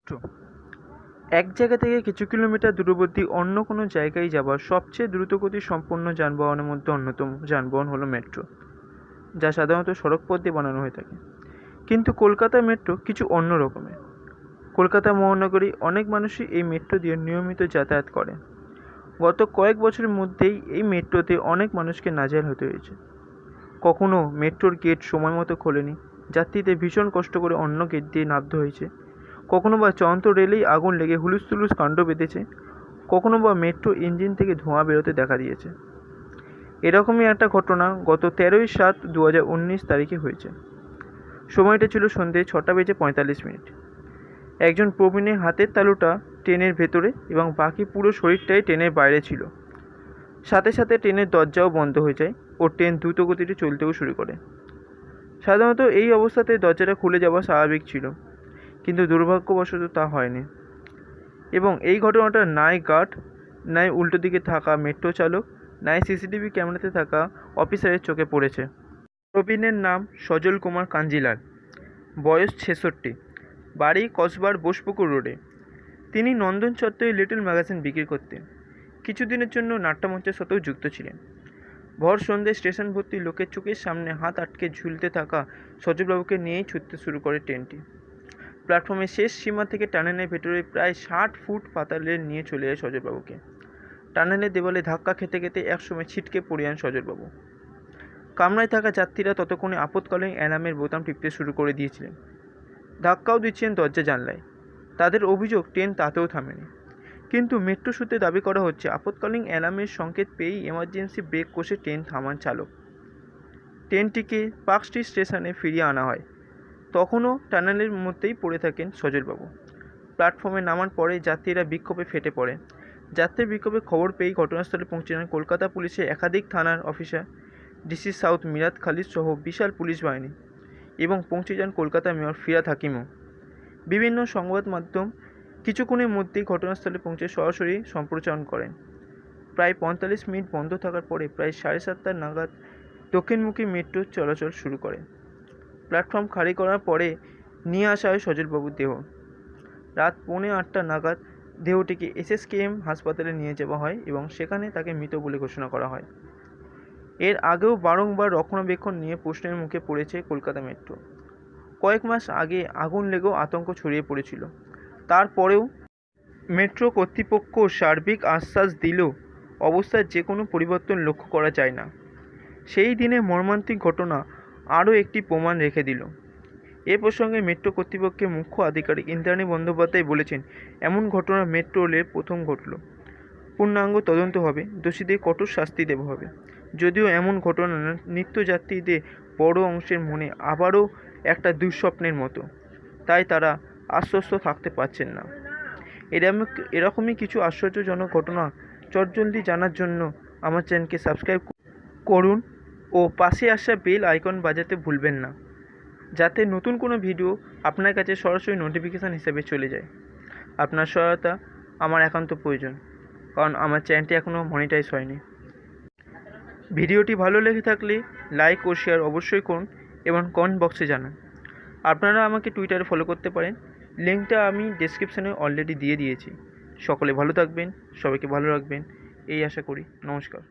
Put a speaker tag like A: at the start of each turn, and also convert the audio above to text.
A: Metro এক জায়গা থেকে কিছু কিলোমিটার দূরবর্তী অন্য কোনো জায়গায় যাওয়ার সবচেয়ে দ্রুতগতি সম্পন্ন যানবাহনের মধ্যে অন্যতম যানবাহন হলো মেট্রো, যা সাধারণত সড়কপথ দিয়ে বানানো হয়ে থাকে। কিন্তু কলকাতা মেট্রো কিছু অন্য রকমের। কলকাতা মহানগরী অনেক মানুষই এই মেট্রো দিয়ে নিয়মিত যাতায়াত করে। গত কয়েক বছরের মধ্যেই এই মেট্রোতে অনেক মানুষকে নাজেহাল হতে হয়েছে। কখনো মেট্রোর গেট সময় মতো খোলেনি, যাত্রীদের ভীষণ কষ্ট করে অন্য গেট দিয়ে নামতে হয়েছে। কখনো বা চলন্ত রেলেই আগুন লেগে হুলুস্থুলুস কাণ্ড বেঁধেছে। কখনো বা মেট্রো ইঞ্জিন থেকে ধোঁয়া বেরোতে দেখা দিয়েছে। এরকমই একটা ঘটনা গত 13/7/2019 তারিখে হয়েছে। সময়টা ছিল সন্ধ্যে 6:45। একজন প্রবীণের হাতের তালুটা ট্রেনের ভেতরে এবং বাকি পুরো শরীরটাই ট্রেনের বাইরে ছিল। সাথে সাথে ট্রেনের দরজাও বন্ধ হয়ে যায় ও ট্রেন দ্রুত গতিতে চলতেও শুরু করে। সাধারণত এই অবস্থাতে দরজাটা খুলে যাওয়া স্বাভাবিক ছিল, কিন্তু দুর্ভাগ্যবশত তা হয়নি। এবং এই ঘটনাটা নাই গার্ড, নাই উল্টো দিকে থাকা মেট্রো চালক, নাই সিসিটিভি ক্যামেরাতে থাকা অফিসারের চোখে পড়েছে। প্রবীণের নাম সজল কুমার কাঞ্জিলাল, বয়স 66, বাড়ি কসবার বোসপুকুর রোডে। তিনি নন্দন চত্বরে লিটল ম্যাগাজিন বিক্রি করতেন। কিছুদিনের জন্য নাট্যমঞ্চের সাথেও যুক্ত ছিলেন। ভর সন্ধ্যে স্টেশন ভর্তি লোকের চোখের সামনে হাত আটকে ঝুলতে থাকা সজলবাবুকে নিয়েই ছুটতে শুরু করে ট্রেনটি। প্ল্যাটফর্মের শেষ সীমা থেকে টানেলের ভেতরে প্রায় 60 ফুট পাতালে নিয়ে চলে যায় সজলবাবুকে। টানেলের দেওয়ালে ধাক্কা খেতে খেতে একসময় ছিটকে পড়ে যান সজলবাবু। কামরায় থাকা যাত্রীরা ততক্ষণে আপৎকালীন অ্যালার্মের বোতাম টিপতে শুরু করে দিয়েছিলেন। ধাক্কাও দিচ্ছেন দরজা জানলায়। তাদের অভিযোগ ট্রেন তাতেও থামেনি। কিন্তু মেট্রো সূত্রে দাবি করা হচ্ছে আপৎকালীন অ্যালার্মের সংকেত পেয়েই এমার্জেন্সি ব্রেক কষে ট্রেন থামান চালক। ট্রেনটিকে পার্ক স্ট্রিট স্টেশনে ফিরিয়ে আনা হয়। তখনও টানেলের মধ্যেই পড়ে থাকেন সজলবাবু। প্ল্যাটফর্মে নামার পরে যাত্রীরা বিক্ষোভে ফেটে পড়ে। যাত্রীর বিক্ষোভের খবর পেয়েই ঘটনাস্থলে পৌঁছে যান কলকাতা পুলিশের একাধিক থানার অফিসার, ডিসি সাউথ মিরাদ খালিদ সহ বিশাল পুলিশ বাহিনী, এবং পৌঁছে যান কলকাতা মেয়র ফিরহাদ হাকিমও। বিভিন্ন সংবাদ মাধ্যম কিছুক্ষণের মধ্যেই ঘটনাস্থলে পৌঁছে সরাসরি সম্প্রচার করেন। প্রায় 45 মিনিট বন্ধ থাকার পরে প্রায় 7:30 নাগাদ দক্ষিণমুখী মেট্রো চলাচল শুরু করে। প্ল্যাটফর্ম খালি করার পরে নিয়ে আসা হয় সজলবাবুর দেহ। রাত 7:45 নাগাদ দেহটিকে SSKM হাসপাতালে নিয়ে যাওয়া হয় এবং সেখানে তাকে মৃত বলে ঘোষণা করা হয়। এর আগেও বারংবার রক্ষণাবেক্ষণ নিয়ে প্রশ্নের মুখে পড়েছে কলকাতা মেট্রো। কয়েক মাস আগে আগুন লেগেও আতঙ্ক ছড়িয়ে পড়েছিল। তারপরেও মেট্রো কর্তৃপক্ষ সার্বিক আশ্বাস দিলেও অবস্থার যে কোনো পরিবর্তন লক্ষ্য করা যায় না। সেই দিনে মর্মান্তিক ঘটনা আরও একটি প্রমাণ রেখে দিল। এ প্রসঙ্গে মেট্রো কর্তৃপক্ষের মুখ্য আধিকারিক ইন্দ্রাণী বন্দ্যোপাধ্যায় বলেছেন, এমন ঘটনা মেট্রো রেলে প্রথম ঘটল। পূর্ণাঙ্গ তদন্ত হবে, দোষীদের কঠোর শাস্তি দেওয়া হবে। যদিও এমন ঘটনা নিত্যযাত্রীদের বড় অংশের মনে আবারও একটা দুঃস্বপ্নের মতো, তাই তারা আশ্বস্ত থাকতে পারছেন না। এরকমই কিছু আশ্চর্যজনক ঘটনা চটজলদি জানার জন্য আমার চ্যানেলকে সাবস্ক্রাইব করুন ও পাশে আসা বেল আইকন বাজাতে ভুলবেন না, যাতে নতুন কোনো ভিডিও আপনার কাছে সরাসরি নোটিফিকেশান হিসেবে চলে যায়। আপনার সহায়তা আমার একান্ত প্রয়োজন, কারণ আমার চ্যানেলটি এখনও মনিটাইজ হয়নি। ভিডিওটি ভালো লেগে থাকলে লাইক ও শেয়ার অবশ্যই করুন এবং কমেন্ট বক্সে জানান। আপনারা আমাকে টুইটারে ফলো করতে পারেন, লিঙ্কটা আমি ডেসক্রিপশানে অলরেডি দিয়ে দিয়েছি। সকলে ভালো থাকবেন, সবাইকে ভালো রাখবেন এই আশা করি। নমস্কার।